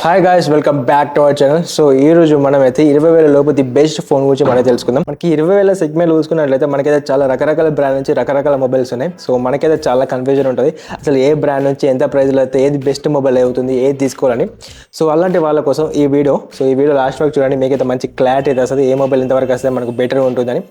Hi guys, welcome back to our channel. So ఈ రోజు మనం అయితే 20,000 లోపు ది బెస్ట్ ఫోన్ గురించి మనం తెలుసుకుందాం. మనకి 20,000 సెగ్మెంట్ చూసుకున్నట్లయితే మనకైతే చాలా రకరకాల బ్రాండ్ నుంచి రకరకాల మొబైల్స్ ఉన్నాయి. సో మనకైతే చాలా కన్ఫ్యూజన్ ఉంటుంది, అసలు ఏ బ్రాండ్ నుంచి ఎంత ప్రైస్లో అయితే ఏది బెస్ట్ మొబైల్ అవుతుంది, ఏది తీసుకోవాలని. సో అలాంటి వాళ్ళ కోసం ఈ వీడియో లాస్ట్ వరకు చూడండి, మీకైతే మంచి క్లారిటీ అయితే వస్తుంది, ఏ మొబైల్ ఎంతవరకు వస్తే మనకు బెటర్ ఉంటుందని.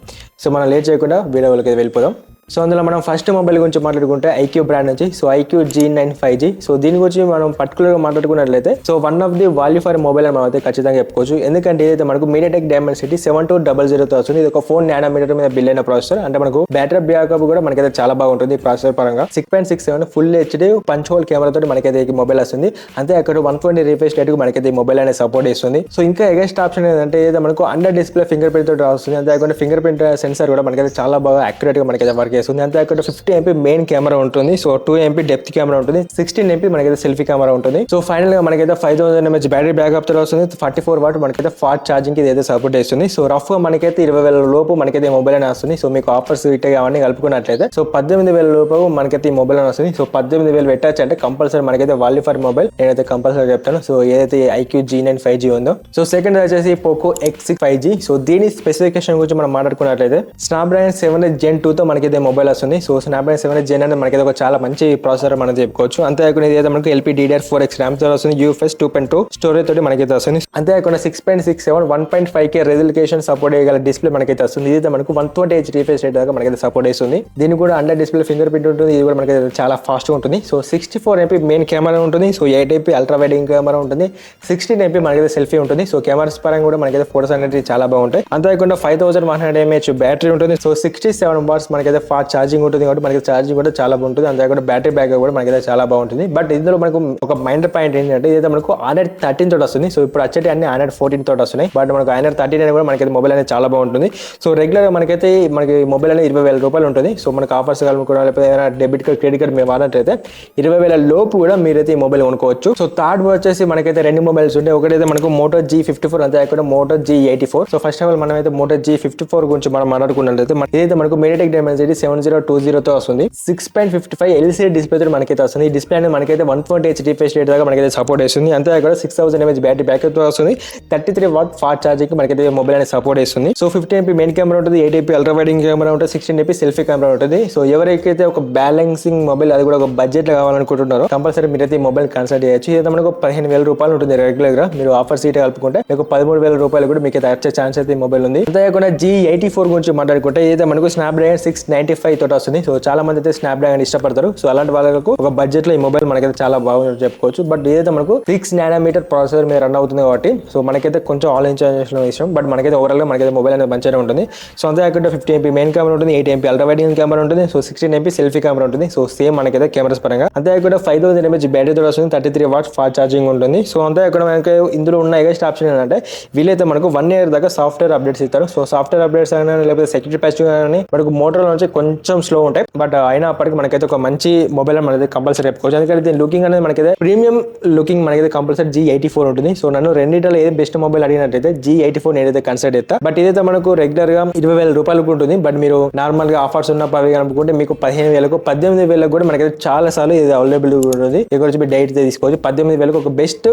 సో మనం లేట్ చేయకుండా వీడియోలోకి అయితే వెళ్ళిపోదాం. సో అందులో మనం ఫస్ట్ మొబైల్ గురించి మాట్లాడుకుంటే ఐక్యూ బ్రాండ్ నుంచి. So iQOO G9 5G. So దీని గురించి మనం పర్టికులర్గా మాట్లాడుకున్నట్లయితే so one of the value for mobile అని మనం అయితే ఖచ్చితంగా చెప్పుకోవచ్చు. ఎందుకంటే ఇదైతే మనకు MediaTek Dimensity 7200తో వస్తుంది. ఇది ఒక 4 nm మీద బిల్డ్ అయిన ప్రాసెసర్. అంటే మనకు బ్యాటరీ బ్యాకప్ కూడా మనకైతే చాలా బాగుంటుంది ప్రాసెసర్ పరంగా. 6.67 ఫుల్ HD పంచ్ హోల్ కెమెరాతో మనకైతే ఈ మొబైల్ వస్తుంది. అంతే అక్కడ 120 రిఫ్రెష్ రేట్ మనకైతే ఈ మొబైల్ అనేది సపోర్ట్ చేస్తుంది. సో ఇంకా ఎగెస్ట్ ఆప్షన్ ఏంటంటే ఏదైతే మనకు అండర్ డిస్ప్లే ఫింగర్ ప్రింట్ తోటి వస్తుంది. అంతేకాకుండా ఫింగర్ ప్రింట్ సెన్సార్ కూడా మనకైతే చాలా బాగా యాక్యురేట్ గా మనకైతే వర్క్ చేస్తుంది. అంతే అక్కడ 50 MP మెయిన్ కెమెరా ఉంటుంది. సో 2 MP డెప్త్ కెమెరా ఉంటుంది. 16 MP మనకైతే సెల్ఫీ కెమెరా ఉంటుంది. సో ఫైనల్ గా మనకైతే 5000 mAh బ్యాటరీ బ్యాకప్ తో వస్తుంది. 44 వాట్ మనకైతే ఫాస్ట్ ఛార్జింగ్ కి ఇదైతే సపోర్ట్ చేస్తుంది. సో రఫ్ గా మనకైతే 20,000 లోపు మనకైతే మొబైల్ అని వస్తుంది. సో మీకు ఆఫర్స్ ఇట్లా అవన్నీ కలుపుకున్నట్లయితే సో 18,000 లోపు మనకైతే ఈ మొబైల్ అని వస్తుంది. సో 18,000 పెట్టచ్చు అంటే కంపల్సరీ మనకైతే వాల్యూ ఫర్ మొబైల్ నేనైతే కంపల్సరీ చెప్తాను. సో ఏదైతే ఐక్యూ G9 5G ఉందో. సో సెకండ్ వచ్చేసి పోకో X6 5G. సో దీని స్పెసిఫికేషన్ గురించి మనం మాట్లాడుకున్నట్లయితే స్నాప్డ్రాగన్ 7 Gen 2 తో మనకైతే మొబైల్ వస్తుంది. సో స్నాప్డ్రాగన్ 7 Gen అనేది మనకైతే ఒక చాలా మంచి ప్రాసెసర్ మనం చెప్పుకోవచ్చు. అంతేకాకుండా ఇది మనకు LPDDR4X ర్యామ్ తో వస్తుంది. UFS 2.2 స్టోరేజ్ తోటి మనకైతే వస్తుంది. అంతేకాకుండా 6.67 1.5K రెజల్యూషన్ సపోర్ట్ చేయగల డిస్ప్లే మనకైతే వస్తుంది. ఇది మనకు 120Hz రిఫ్రెష్ రేట్ దాకా మనకైతే సపోర్ట్ చేస్తుంది. దీనికి కూడా అండర్ డిస్ప్లే ఫింగర్ ప్రింట్ ఉంటుంది. ఇది కూడా మనకైతే చాలా ఫాస్ట్ గా ఉంటుంది. సో 64 MP మెయిన్ కెమెరా ఉంటుంది. So 8 MP ultra wide camera ఉంటుంది. 16 MP మనకైతే సెల్ఫీ ఉంటుంది. సో కెమెరాస్ పరంగా కూడా మనకైతే ఫోటోస్ అనేది చాలా బాగుంటాయి. అంతేకాకుండా 5100 mAh బ్యాటరీ ఉంటుంది. సో 67 వాట్స్ మనకైతే ఫాస్ట్ ఛార్జింగ్ ఉంటుంది కాబట్టి మనకి ఛార్జింగ్ కూడా చాలా బాగుంటుంది. అంతేకాకుండా బ్యాటరీ బ్యాకప్ కూడా మనకైతే చాలా బాగుంటుంది. బట్ ఇందులో మనకు ఒక మైనర్ పాయింట్ ఏంటంటే ఇదైతే మనకు Android 13 తోటి వస్తుంది. సో ఇప్పుడు వచ్చేటి అన్ని Android 14 తోటి వస్తున్నాయి. బట్ మనకు Android 13 అనేది కూడా మనకైతే మొబైల్ అనేది చాలా బాగుంటుంది. సో రెగ్యులర్ గా మనకైతే మనకి మొబైల్ అనేది 20,000 రూపాయలు ఉంటుంది. సో మనకు ఆఫర్స్ కలుపుకోవడం లేకపోతే ఏదైనా డెబిట్ కార్డ్ క్రెడిట్ కార్డ్ మేము వాడినట్లయితే 20,000 లోపు కూడా మీరైతే ఈ మొబైల్ కొనుక్కోవచ్చు. సో థర్డ్ వచ్చేసి మనకైతే రెండు మొబైల్స్ ఉంటాయి. ఒకటైతే మనకు Moto G54, అంతేకాకుండా Moto G84. So first of all మనం అయితే Moto G54 గురించి మనం మాట్లాడుకున్నట్లయితే ఇదైతే మనకు MediaTek Dimensity 7020 తో వస్తుంది. 6.55 LCD డిస్ప్లే తో మనకైతే వస్తుంది. ఈ డిస్ప్లే అనేది మనకైతే 120Hz రిఫ్రెష్ రేట్ దాకా మనకైతే సపోర్ట్ చేస్తుంది. అంతేకాకుండా 6000 mAh బ్యాటరీ బ్యాకప్ తో వస్తుంది. 33 వాట్ ఫాస్ట్ ఛార్జింగ్ మనకైతే మొబైల్ అనేది సపోర్ట్ చేస్తుంది. సో 50 MP మెయిన్ కెమెరా ఉంటుంది. 8 MP అల్ట్రా వైడ్ కెమెరా ఉంటుంది. 16 MP సెల్ఫీ కెమెరా ఉంటుంది. సో ఎవరికైతే ఒక బ్యాలెన్సింగ్ మొబైల్ అది కూడా ఒక బడ్జెట్ లో కావాలనుకుంటున్నారో కంపల్సరీ మీరైతే ఈ మొబైల్ కన్సిడర్ చేయొచ్చు. ఇదైతే మనకు 15,000 రూపాయలు ఉంటుంది రెగ్యులర్ గా. మీరు ఆఫర్ సీట్ కలుపుకుంటే మీకు 13,000 రూపాయలు కూడా మీకు వచ్చే ఛాన్స్ అయితే ఈ మొబైల్ ఉంది. అంతేకాకుండా G84 గురించి మాట్లాడుకుంటే ఇదైతే మనకు స్నాప్డ్రాగన్ 695 తోటి వస్తుంది. సో చాలా మంది అయితే స్నాప్డ్రాగన్ ఇష్టపడతారు. సో అలాంటి వాళ్ళకు ఒక బడ్జెట్ లో ఈ మొబైల్ మనకైతే చాలా బాగుంది చెప్పుకోవచ్చు. బట్ ఇదైతే మనకు 6 nm ప్రాసెసర్ మీద రన్ అవుతుంది కాబట్టి సో మనకైతే కొంచెం ఆల్ ఇన్ఫర్మేషన్ ఇష్టం. బట్ మనకైతే ఓవరాల్ గా మనకైతే మొబైల్ అనేది మంచిగా ఉంటుంది. సో అంతేకాకుండా 50 MP మెయిన్ కెమెరా ఉంటుంది. 8 MP అల్ట్రా వైడ్ కెమెరా ఉంటుంది. సో 16 MP సెల్ఫీ కెమెరా ఉంటుంది. సో సేమ్ మనకైతే కెమెరాస్ పరంగా. అంతేకాకుండా 5000 mAh బ్యాటరీ తో వస్తుంది. 33 వాట్స్ ఫాస్ట్ ఛార్జింగ్ ఉంటుంది. సో అంతేకాకుండా మనకి ఇందులో ఉన్న ఎగస్ట్ ఆప్షన్ ఏంటంటే వీళ్ళైతే మనకు 1 year దాకా సాఫ్ట్వేర్ అప్డేట్స్ ఇస్తారు. సో సాఫ్ట్వేర్ అప్డేట్స్ అయినా లేకపోతే సెక్యూరిటీ ప్యాచ్ కానీ మనకు మోటోలో నుంచి కొంచెం స్లో ఉంటాయి. బట్ అయినప్పటికీ మనకైతే ఒక మంచి మొబైల్ మనకి కంపల్సరీ చెప్పుకోవచ్చు. ఎందుకంటే దీని లుకింగ్ అనేది మనకైతే ప్రీమియం లుకింగ్ మనకైతే కంపల్సరీ G84 ఉంటుంది. సో నన్ను రెండిట్లో ఏది బెస్ట్ మొబైల్ అడిగినట్టయితే G84 నేనైతే కన్సిడర్ చేస్తా. బట్ ఇదైతే మనకు రెగ్యులర్ గా 20,000 రూపాయలకు ఉంటుంది. బట్ మీరు నార్మల్ గా ఆఫర్స్ ఉన్నప్పుడు అనుకుంటే మీకు 15,000 18,000 కూడా మనకైతే చాలా సార్లు ఇది అవైలబుల్ ఉంటుంది. ఇక్కడ వచ్చి మీరు డైరెక్ట్ తీసుకోవచ్చు. 18,000 ఒక బెస్ట్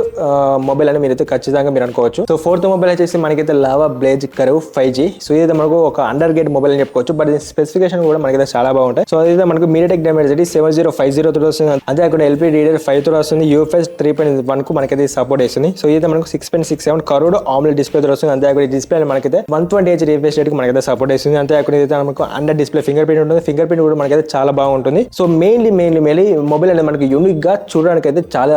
మొబైల్ అని మీరైతే ఖచ్చితంగా మీరు అనుకోవచ్చు. సో ఫోర్త్ మొబైల్ వచ్చేసి మనకైతే lava blaze curve 5G. So ఇదైతే మనకు ఒక అండర్ గేట్ మొబైల్ అని చెప్పుకోవచ్చు. బట్ దీని స్పెసిఫికేషన్ కూడా మనకైతే చాలా బాగుంటాయి. సో ఇదైతే మనకు MediaTek Dimensity 7050 తో వస్తుంది. అంతేకాకుండా LPDDR5 తో వస్తుంది. UFS 3.1 కు మనకైతే సపోర్ట్ చేస్తుంది. సో ఇదైతే మనకు 6.67 కరోడ్ AMOLED డిస్ప్లే తో వస్తుంది. అంతేకాకుండా ఈ డిస్ప్లే మనకైతే 120Hz రిఫ్రెష్ రేట్ కి మనకైతే సపోర్ట్ చేస్తుంది. అంతేకాకుండా ఇదైతే మనకు అండర్ డిస్ప్లే ఫింగర్ ప్రింట్ ఉంటుంది. ఫింగర్ ప్రింట్ కూడా మనకైతే చాలా బాగుంటుంది. సో మెయిన్లీ మొబైల్ అనేది మనకి యూనిక్ గా చూడడానికి అయితే చాలా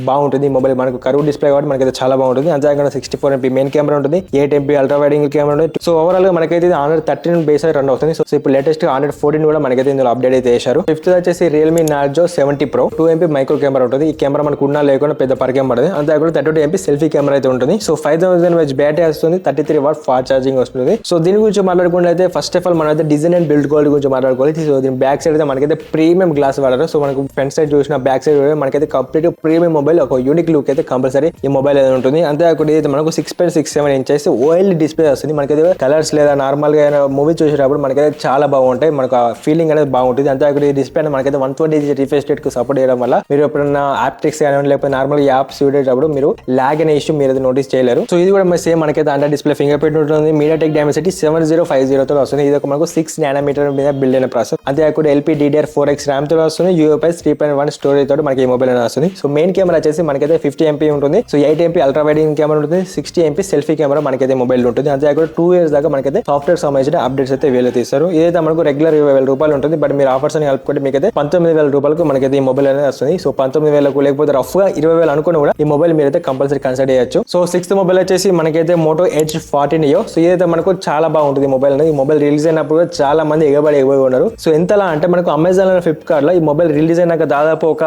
బాగుంటుంది. మొబైల్ మనకు కర్వ్ డిస్ప్లే కాబట్టి మనకైతే చాలా బాగుంటుంది. అంతేకాకుండా 64 MP మెయిన్ కెమెరా ఉంటుంది. 8 MP అల్ట్రా వైడ్ కెమెరా ఉంటుంది. సో ఓవరాల్ గా మనకైతే Android 13 బేస్ రన్ అవుతుంది. సో ఇప్పుడు లేటెస్ట్ Android 14 కూడా మనకైతే ఇందులో అప్డేట్ అయితే చేశారు. ఫిఫ్త్ వచ్చేసి Realme Narzo 70 Pro 2 MP micro camera ఉంటుంది. ఈ కెమెరా మనకు ఉన్నా లేకుండా పెద్ద పరికేం పడుతుంది. అంతేకాకుండా 32 MP సెల్ఫీ కెమెరా అయితే ఉంటుంది. సో 5000 mAh బ్యాటరీ వస్తుంది. 33 వాట్ ఫాస్ట్ ఛార్జింగ్ వస్తుంది. సో దీని గురించి మాట్లాడుకుంటే అయితే ఫస్ట్ ఆఫ్ ఆల్ మనం అయితే డిజైన్ అండ్ బిల్డ్ క్వాలిటీ గురించి మాట్లాడుకోవాలి. సో దీని బ్యాక్ సైడ్ అయితే మనకైతే ప్రీమియం గ్లాస్ వాడారు. సో మనకు ఫ్రంట్ సైడ్ చూసిన బ్యాక్ సైడ్ మనకైతే కంప్లీట్ ప్రీమియం మొబైల్ ఒక యూనిక్ లుక్ అయితే కంపల్సరీ ఈ మొబైల్ అయితే ఉంటుంది. అంతేకాకుండా ఇది మనకు 6.67 ఇంచెస్ OLED డిస్ప్లే వస్తుంది. మనకైతే కలర్స్ లేదా నార్మల్ గా మూవీ చూసేటప్పుడు మనకైతే చాలా బాగుంటాయి. మనకు ఆ ఫీలింగ్ అనేది బాగుంటుంది. అంతే ఇక్కడ డిస్ప్లే మనకైతే 120 రిఫ్రెష్ రేట్ కు సపోర్ట్ చేయడం వల్ల మీరు ఎప్పుడైనా యాప్టిక్స్ కానీ లేకపోతే నార్మల్ యాప్స్ చూడేటప్పుడు మీరు లాగ్ అనే ఇష్యూ మీరు నోటీస్ చేయలేరు. సో ఇది కూడా సేమ్ మనకైతే అండర్ డిస్ప్లే ఫింగర్ ప్రింట్ ఉంటుంది. MediaTek Dimensity 7050 తో వస్తుంది. ఇది ఒక మనకు 6 nm మీద బిల్డ్ అయిన ప్రాసెస్. అంతే కాకుండా LPDDR4X RAM తో వస్తుంది. UFS 3.1 స్టోరేజ్ తోటి మనకి ఈ మొబైల్ అనేది వస్తుంది. సో మెయిన్ కెమెరా వచ్చేసి మనకైతే 50 MP ఉంటుంది. So 8 MP ultra wide camera ఉంటుంది. 60 MP సెల్ఫీ కెమెరా మనకైతే మొబైల్ ఉంటుంది. అంతే కాకుండా 2 years దాకా మనకైతే సాఫ్ట్వేర్ సంబంధించిన అప్డేట్స్ అయితే వీళ్ళు తీస్తారు. ఇదైతే మనకు రెగ్యులర్ 20,000 రూపాయలు ఉంటుంది. బట్ మీరు ఆఫర్స్ అని కలుపుకుంటే మీకైతే 19,000 రూపాయలకు మనకైతే ఈ మొబైల్ అనేది వస్తుంది. సో 19,000 లేకపోతే రఫ్ గా 20,000 అనుకుని కూడా ఈ మొబైల్ మీరైతే కంపల్సరీ కన్సిడర్ చేయొచ్చు. సో 6th మొబైల్ వచ్చేసి మనకైతే Moto Edge 40 Neo. సో ఇదైతే మనకు చాలా బాగుంటుంది ఈ మొబైల్ అనేది. ఈ మొబైల్ రిలీజ్ అయినప్పుడు చాలా మంది ఎగబడి ఉన్నారు. సో ఎంతలా అంటే మనకు అమెజాన్ ఫ్లిప్కార్ట్ లో ఈ మొబైల్ రిలీజ్ అయినాక దాదాపు ఒక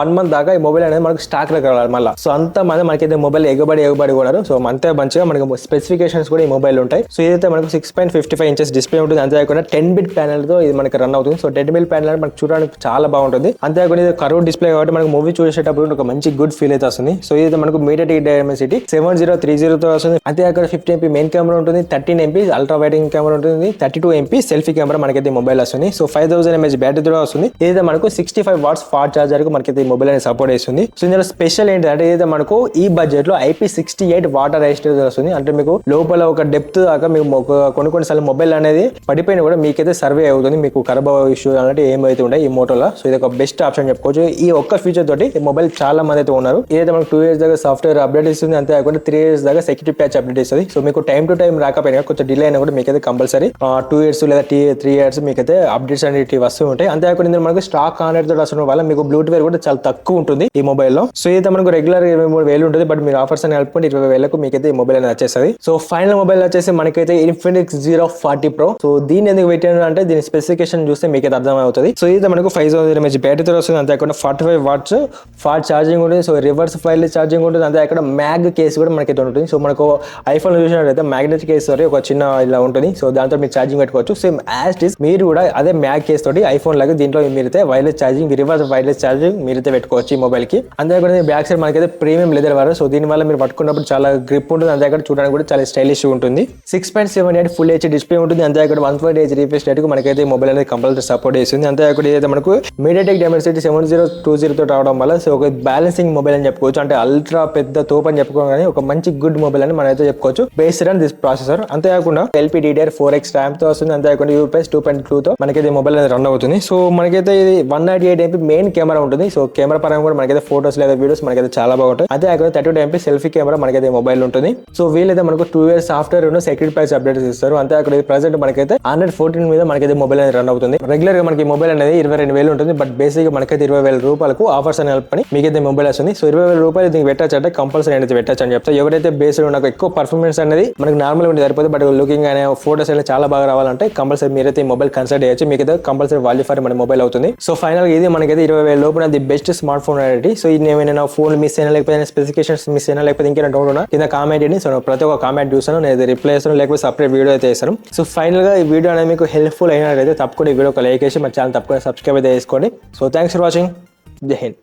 1 month దాకా ఈ మొబైల్ అనేది మనకు స్టాక్ లో రావాలి మళ్ళీ. సో అంత మంది మనకైతే మొబైల్ ఎగబడి ఉన్నారు. సో అంతే మంచిగా మనకు స్పెసిఫికేషన్స్ కూడా ఈ మొబైల్ ఉంటాయి. సో ఇదైతే మనకు 6.55 inches డిస్ప్లే ఉంటుంది. అంతేకాకుండా 10-bit ప్యానెల్ తో ఇది మనకి రన్ అవుతుంది. సో 10-bit ప్యానెల్ మనకు చూడడానికి చాలా బాగుంటుంది. అంతేకాకుండా ఇది కర్వ్ డిస్ప్లే కాబట్టి మనకు మూవీ చూసేటప్పుడు ఒక మంచి గుడ్ ఫీల్ అయితే వస్తుంది. సో ఇది మనకు MediaTek Dimensity 7030 తో వస్తుంది. అంతేకాకుండా 50 MP మెయిన్ కెమెరా ఉంటుంది. 13 MP అల్ట్రా వైడ్ కెమెరా ఉంటుంది. 32 MP సెల్ఫీ కెమెరా మనకైతే మొబైల్ వస్తుంది. సో 5000 mAh బ్యాటరీ కూడా వస్తుంది. ఇదైతే మనకు 65 watts ఫాస్ట్ చార్జర్ కు మనకైతే ఈ మొబైల్ అనేది సపోర్ట్ చేస్తుంది. సో ఇందులో స్పెషల్ ఏంటంటే ఇదైతే మనకు ఈ బడ్జెట్ లో IP68 వాటర్ రెసిస్టెన్స్ వస్తుంది. అంటే మీకు లోపల ఒక డెప్త్ దాకా మీకు కొన్నిసార్లు మొబైల్ అనేది పడిపోయినా కూడా మీకైతే సర్వే అవుతుంది. మీకు ఖరాబ్ ఇష్యూ అంటే ఏమైతే ఉంటాయి ఈ మోటోలో. సో ఇది ఒక బెస్ట్ ఆప్షన్ చెప్పుకోవచ్చు. ఈ ఒక్క ఫీచర్ తోటి ఈ మొబైల్ చాలా మంది అయితే ఉన్నారు. ఇదైతే మనకు 2 years దాకా సాఫ్ట్వేర్ అప్డేట్ ఇస్తుంది. అంతేకాకుండా 3 years దాకా సెక్యూరిటీ ప్యాచ్ అప్డేట్ ఇస్తుంది. సో మీకు టైం టు టైం రాకపోయినా కొంచెం డిలే అయినా కూడా మీకైతే కంపల్సరీ 2 years లేదా 3 years మీకైతే అప్డేట్స్ అనేవి వస్తూ ఉంటాయి. అంతేకాకుండా ఇందులో మనకు స్టాక్ కాంటాక్ట్ తో వస్తున్న వల్ల మీకు బ్లూటూత్ కూడా చాలా తక్కువ ఉంటుంది ఈ మొబైల్లో. సో ఇదైతే మనకు రెగ్యులర్ 23,000 ఉంటుంది. బట్ మీరు ఆఫర్స్ అని కలుపుకుంటే 20,000కు మీకైతే ఈ మొబైల్ అనేది వచ్చేస్తుంది. సో ఫైనల్ మొబైల్ వచ్చేసి మనకైతే Infinix Zero 40 Pro. సో దీని ఎందుకు పెట్టాను అంటే దీని స్పెసిఫికేషన్ చూస్తే మీకైతే అర్థం అవుతుంది. సో ఇది మనకు 5000 mAh బ్యాటరీతో వస్తుంది. అంతేకాకుండా 45 watts ఫాస్ట్ ఛార్జింగ్ ఉంటుంది. సో రివర్స్ వైర్లెస్ ఛార్జింగ్ ఉంటుంది. అంతేకాకుండా మ్యాగ్ కేస్ కూడా మనకైతే ఉంటుంది. సో మనకు ఐఫోన్ చూసినట్లయితే మ్యాగ్నెట్ కేస్ తోటి ఒక చిన్న ఇలా ఉంటుంది. సో దాంతో మీరు ఛార్జింగ్ పెట్టుకోవచ్చు. సేమ్ యాజ్ ఇట్ ఇస్ మీరు కూడా అదే మ్యాగ్ కేస్ తోటి ఐఫోన్ లాగా దీంట్లో మీరైతే wireless charging reverse wireless charging మీరైతే పెట్టుకోవచ్చు ఈ మొబైల్ కి. అంతేకాకుండా బ్యాక్ సైడ్ మనకైతే ప్రీమియం లెదర్ వారు. సో దీని వల్ల మీరు పట్టుకున్నప్పుడు చాలా గ్రిప్ ఉంటుంది. అంతేకాకుండా చూడడానికి కూడా చాలా స్టైలిష్ ఉంటుంది. 6.78 ఫుల్ హెచ్ డిస్ప్లే ఉంటుంది. అంతేకాకుండా 120 రిఫ్రెష్ రేట్ కు మనకైతే ఈ మొబైల్ అనేది కంపల్సరీ సపోర్ట్ చేస్తుంది. అంతేకాకుండా ఇదైతే మనకు MediaTek Dimensity 7020 తో రావడం వల్ల సో ఒక బ్యాలెన్సింగ్ మొబైల్ అని చెప్పుకోవచ్చు. అంటే అల్ట్రా పెద్ద తోపు అని చెప్పుకోగానే ఒక మంచి గుడ్ మొబైల్ అని మనం అయితే చెప్పుకోవచ్చు బేస్డ్ ఆన్ దిస్ ప్రాసెసర్. అంతేకాకుండా LPDDR4X RAM తో వస్తుంది. అంతేకాకుండా UFS 2.2 తో మనకైతే మొబైల్ అనేది రన్ అవుతుంది. సో మనకైతే ఇది 198 MP మెయిన్ కెమెరా ఉంటుంది. సో కెమెరా పరంగా కూడా మనకైతే ఫోటోస్ లేదా వీడియోస్ మనకైతే చాలా బాగుంటాయి. అంతేకాకుండా 32 MP సెల్ఫీ కెమెరా మనకైతే మొబైల్ ఉంటుంది. సో వీళ్ళైతే మనకు 2 years software security patch updates ఇస్తారు. అంతే అక్కడ ప్రెసెంట్ మనకైతే 114 మీద మనకైతే మొబైల్ అనేది రన్ అవుతుంది. రెగ్యులర్ గా మనకి మొబైల్ అనేది 22,000 ఉంటుంది. బట్ బేసిక్ గా మనకైతే 20,000 రూపాయలకు ఆఫర్స్ అని కలుపుకొని మీకైతే మొబైల్ వస్తుంది. సో 20,000 రూపాయలు దీనికి పెట్టచ్చు అంటే కంపల్సరీ అనేది పెట్టచ్చు అని చెప్తా. ఎవరైతే బేస్డ్ నాకు ఎక్కువ పర్ఫార్మెన్స్ అనేది మనకు నార్మల్ ఉంటే సరిపోతుంది. బట్ లుకింగ్ అనే ఫోటోస్ అనేది చాలా బాగా రావాలంటే కంపల్సరీ మీరైతే ఈ మొబైల్ కన్సిడర్ చేయొచ్చు. మీకైతే కంపల్సరీ వాల్యూ ఫర్ మన మొబైల్ అవుతుంది. సో ఫైనల్ గా ఇది మనకైతే 20,000 లోపల ది బెస్ట్ స్మార్ట్ ఫోన్ అనేది. సో ఇది ఏమైనా ఫోన్ మిస్ అయినా లేకపోతే స్పెసిఫికేషన్స్ మిస్ అయినా లేకపోతే ఇంకేమైనా డౌట్ ఉన్నా కింద కామెంట్ చేయండి. సో ప్రతి ఒక్క కామెంట్ చూస్తాను, నేను రిప్లై చేస్తాను, లేకపోతే సపరేట్ వీడియో అయితే చేస్తాను. సో ఫైనల్ గా ఈ వీడియో అనేది మీకు హెల్ప్ఫుల్ అయినట్లయితే తప్పకుండా ఈ వీడియో లైక్ చేసి మన ఛానల్ తప్పకుండా సబ్స్క్రైబ్ అయితే చేసుకోండి. So thanks for watching. జై హింద్.